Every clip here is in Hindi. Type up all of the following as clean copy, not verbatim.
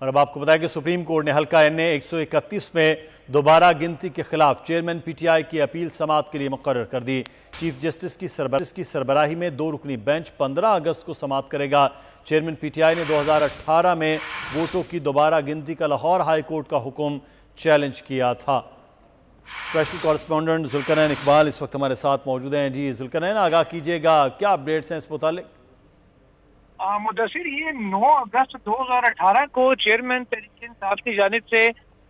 और अब आपको बताया कि सुप्रीम कोर्ट ने हल्का NA 131 में दोबारा गिनती के खिलाफ चेयरमैन PTI की अपील समाअत के लिए मुकर्रर कर दी। चीफ जस्टिस की सरबराही में 2 रुकनी बेंच 15 अगस्त को समाअत करेगा। चेयरमैन PTI ने 2018 में वोटों की दोबारा गिनती का लाहौर हाई कोर्ट का हुक्म चैलेंज किया था। स्पेशल कॉरेस्पॉन्डेंट जुल्करनैन इकबाल इस वक्त हमारे साथ मौजूद हैं। जी जुल्करनैन, आगाह कीजिएगा, क्या अपडेट्स हैं इस मुतालिक? मुदस्सिर, ये 9 अगस्त 2018 को चेयरमैन तहरीक-ए-इंसाफ की जानिब से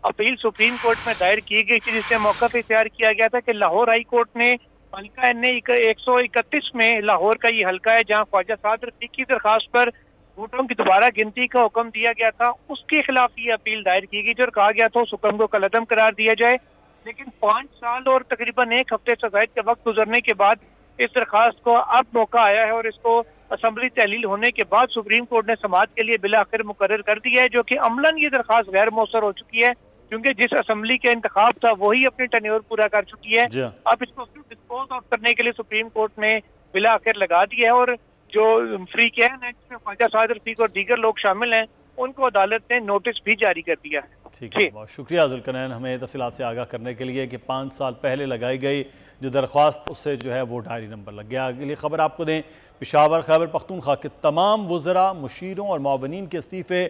अपील सुप्रीम कोर्ट में दायर की गई थी, जिससे मौका पे तैयार किया गया था कि लाहौर हाई कोर्ट ने हल्का NA 131 में, लाहौर का ये हल्का है जहां ख्वाजा साद रफीक की दरखास्त पर वोटों की दोबारा गिनती का हुक्म दिया गया था, उसके खिलाफ ये अपील दायर की गई थी और कहा गया था उस हुक्म को कलअदम करार दिया जाए। लेकिन 5 साल और तकरीबन 1 हफ्ते से ज़ायद का वक्त गुजरने के बाद इस दरखास्त को अब मौका आया है और इसको असम्बली तहलील होने के बाद सुप्रीम कोर्ट ने समाअत के लिए बिला आखिर मुकर्रर कर दिया है, जो कि अमलन ये दरखास्त गैर मौसर हो चुकी है, क्योंकि जिस असम्बली का इंतखाब था वही अपनी टर्न्योर पूरा कर चुकी है। अब इसको सिर्फ डिस्पोज ऑफ करने के लिए सुप्रीम कोर्ट ने बिला आखिर लगा दिया है और जो फ्री कैन है जिसमें ख्वाजा साद रफीक और दीगर लोग शामिल हैं, उनको अदालत ने नोटिस भी जारी कर दिया है। ठीक है, बहुत शुक्रिया जुल्करनैन हमें तफसीलात से आगाह करने के लिए कि 5 साल पहले लगाई गई जो दरख्वास्त उससे जो है वो डायरी नंबर लग गया। अगली खबर आपको दें, पेशावर खैबर पख्तूनख्वा के तमाम वज़रा, मुशीरों और मुआवनीन के इस्तीफ़े